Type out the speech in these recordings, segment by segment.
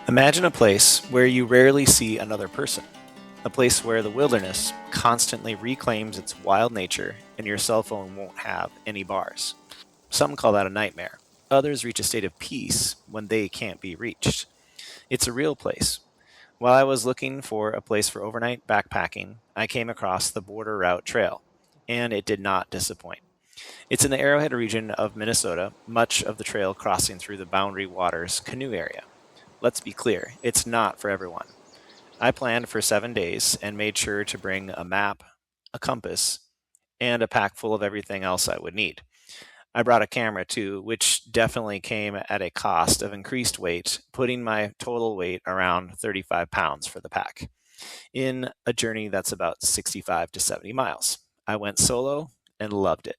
Imagine a place where you rarely see another person, a place where the wilderness constantly reclaims its wild nature and your cell phone won't have any bars. Some call that a nightmare. Others reach a state of peace when they can't be reached. It's a real place. While I was looking for a place for overnight backpacking, I came across the Border Route Trail, and it did not disappoint. It's in the Arrowhead region of Minnesota, much of the trail crossing through the Boundary Waters Canoe Area. Let's be clear, it's not for everyone. I planned for 7 days and made sure to bring a map, a compass, and a pack full of everything else I would need. I brought a camera too, which definitely came at a cost of increased weight, putting my total weight around 35 pounds for the pack in a journey that's about 65 to 70 miles. I went solo and loved it.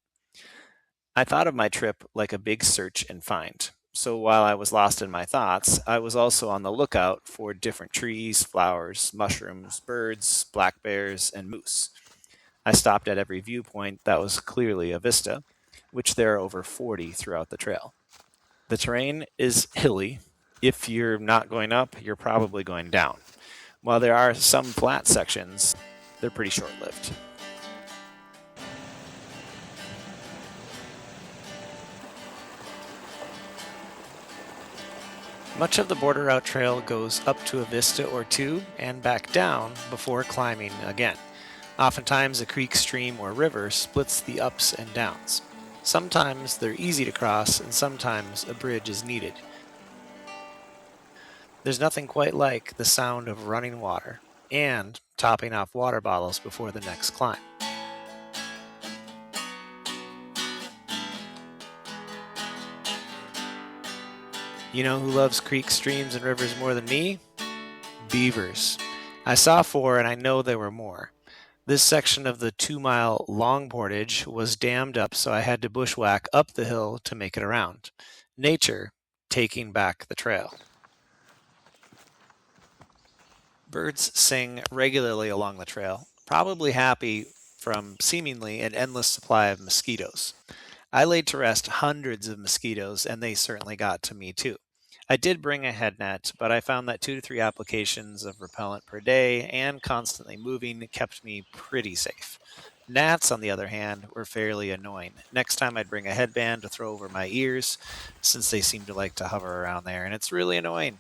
I thought of my trip like a big search and find. So while I was lost in my thoughts, I was also on the lookout for different trees, flowers, mushrooms, birds, black bears, and moose. I stopped at every viewpoint that was clearly a vista, which there are over 40 throughout the trail. The terrain is hilly. If you're not going up, you're probably going down. While there are some flat sections, they're pretty short lived. Much of the Border Route Trail goes up to a vista or two and back down before climbing again. Oftentimes, a creek, stream, or river splits the ups and downs. Sometimes they're easy to cross, and sometimes a bridge is needed. There's nothing quite like the sound of running water and topping off water bottles before the next climb. You know who loves creeks, streams, and rivers more than me? Beavers. I saw four, and I know there were more. This section of the 2 mile long portage was dammed up, so I had to bushwhack up the hill to make it around. Nature taking back the trail. Birds sing regularly along the trail, probably happy from seemingly an endless supply of mosquitoes. I laid to rest hundreds of mosquitoes, and they certainly got to me too. I did bring a head net, but I found that 2 to 3 applications of repellent per day and constantly moving kept me pretty safe. Gnats, on the other hand, were fairly annoying. Next time I'd bring a headband to throw over my ears, since they seem to like to hover around there, and it's really annoying.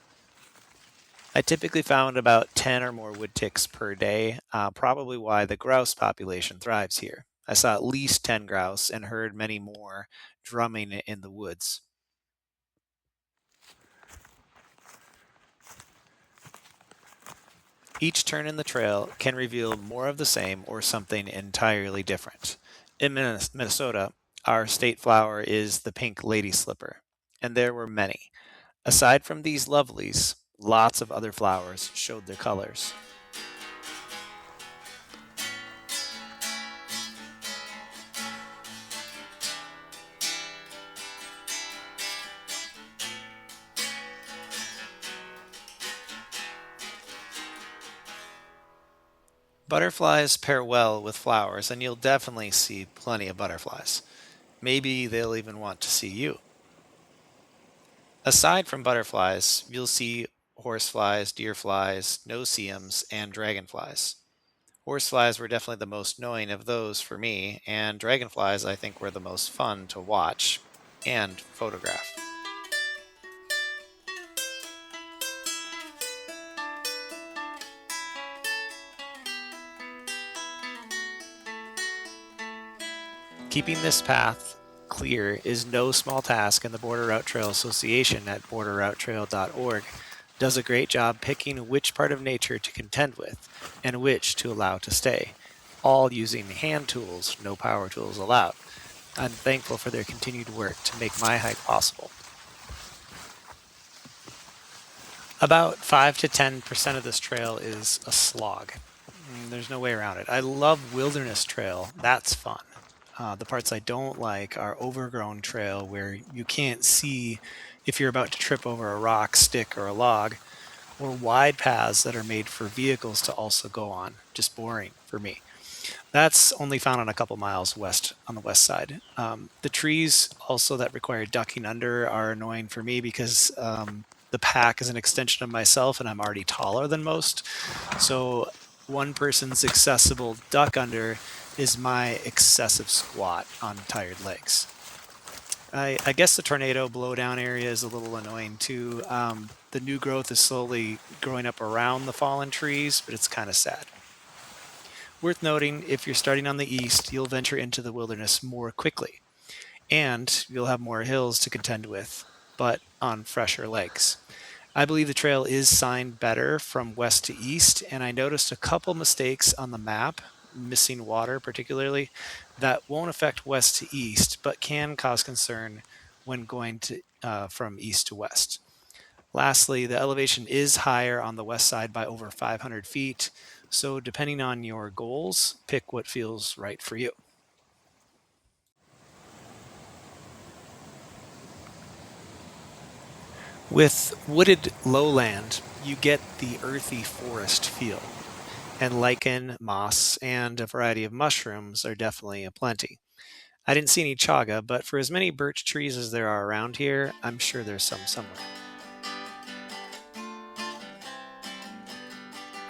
I typically found about 10 or more wood ticks per day, probably why the grouse population thrives here. I saw at least 10 grouse and heard many more drumming in the woods. Each turn in the trail can reveal more of the same or something entirely different. In Minnesota, our state flower is the pink lady slipper, and there were many. Aside from these lovelies, lots of other flowers showed their colors. Butterflies pair well with flowers, and you'll definitely see plenty of butterflies. Maybe they'll even want to see you. Aside from butterflies, you'll see horseflies, deerflies, no-see-ums, and dragonflies. Horseflies were definitely the most annoying of those for me, and dragonflies I think were the most fun to watch and photograph. Keeping this path clear is no small task, and the Border Route Trail Association at borderroutetrail.org does a great job picking which part of nature to contend with and which to allow to stay, all using hand tools, no power tools allowed. I'm thankful for their continued work to make my hike possible. About 5 to 10% of this trail is a slog. There's no way around it. I love wilderness trail. That's fun. The parts I don't like are overgrown trail where you can't see if you're about to trip over a rock, stick, or a log, or wide paths that are made for vehicles to also go on. Just boring for me. That's only found on a couple miles west on the west side. The trees also that require ducking under are annoying for me because The pack is an extension of myself, and I'm already taller than most. So one person's accessible duck under is my excessive squat on tired legs. I guess the tornado blowdown area is a little annoying too. The new growth is slowly growing up around the fallen trees, but it's kind of sad. Worth noting, if you're starting on the east, you'll venture into the wilderness more quickly, and you'll have more hills to contend with, but on fresher legs. I believe the trail is signed better from west to east, and I noticed a couple mistakes on the map, missing water particularly, that won't affect west to east, but can cause concern when going to from east to west. Lastly, the elevation is higher on the west side by over 500 feet, so depending on your goals, pick what feels right for you. With wooded lowland, you get the earthy forest feel, and lichen, moss, and a variety of mushrooms are definitely aplenty. I didn't see any chaga, but for as many birch trees as there are around here, I'm sure there's some somewhere.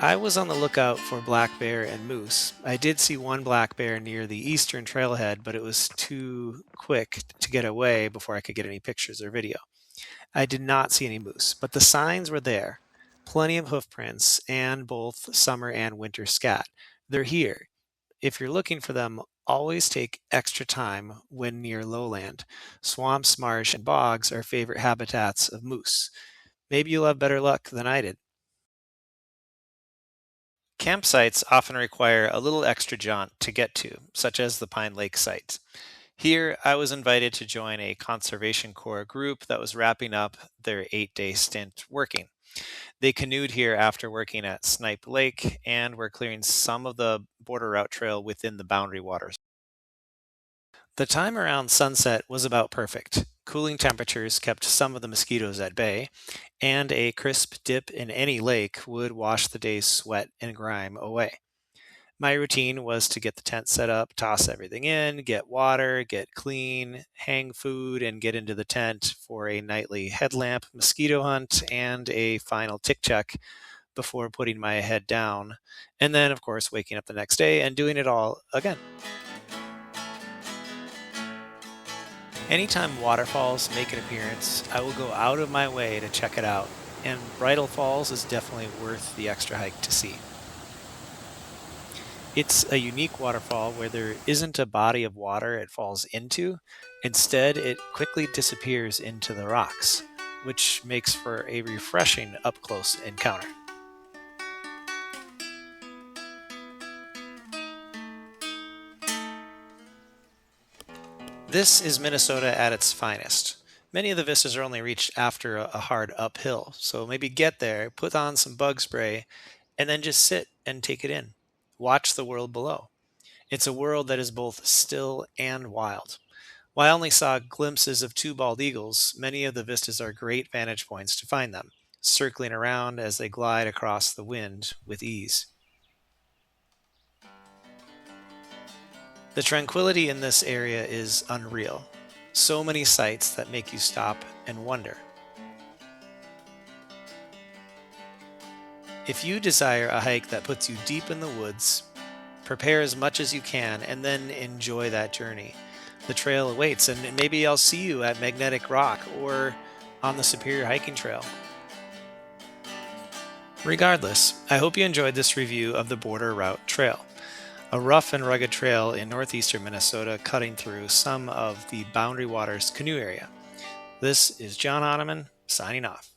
I was on the lookout for black bear and moose. I did see one black bear near the eastern trailhead, but it was too quick to get away before I could get any pictures or video. I did not see any moose, but the signs were there. Plenty of hoof prints and both summer and winter scat. They're here. If you're looking for them, always take extra time when near lowland. Swamps, marsh, and bogs are favorite habitats of moose. Maybe you'll have better luck than I did. Campsites often require a little extra jaunt to get to, such as the Pine Lake site. Here, I was invited to join a Conservation Corps group that was wrapping up their 8-day stint working. They canoed here after working at Snipe Lake and were clearing some of the border route trail within the Boundary Waters. The time around sunset was about perfect. Cooling temperatures kept some of the mosquitoes at bay, and a crisp dip in any lake would wash the day's sweat and grime away. My routine was to get the tent set up, toss everything in, get water, get clean, hang food, and get into the tent for a nightly headlamp mosquito hunt and a final tick check before putting my head down. And then, of course, waking up the next day and doing it all again. Anytime waterfalls make an appearance, I will go out of my way to check it out. And Bridal Falls is definitely worth the extra hike to see. It's a unique waterfall where there isn't a body of water it falls into. Instead, it quickly disappears into the rocks, which makes for a refreshing up close encounter. This is Minnesota at its finest. Many of the vistas are only reached after a hard uphill, so maybe get there, put on some bug spray, and then just sit and take it in. Watch the world below. It's a world that is both still and wild. While I only saw glimpses of two bald eagles, many of the vistas are great vantage points to find them, circling around as they glide across the wind with ease. The tranquility in this area is unreal. So many sights that make you stop and wonder. If you desire a hike that puts you deep in the woods, prepare as much as you can and then enjoy that journey. The trail awaits, and maybe I'll see you at Magnetic Rock or on the Superior Hiking Trail. Regardless, I hope you enjoyed this review of the Border Route Trail, a rough and rugged trail in northeastern Minnesota cutting through some of the Boundary Waters Canoe Area. This is John Ottoman, signing off.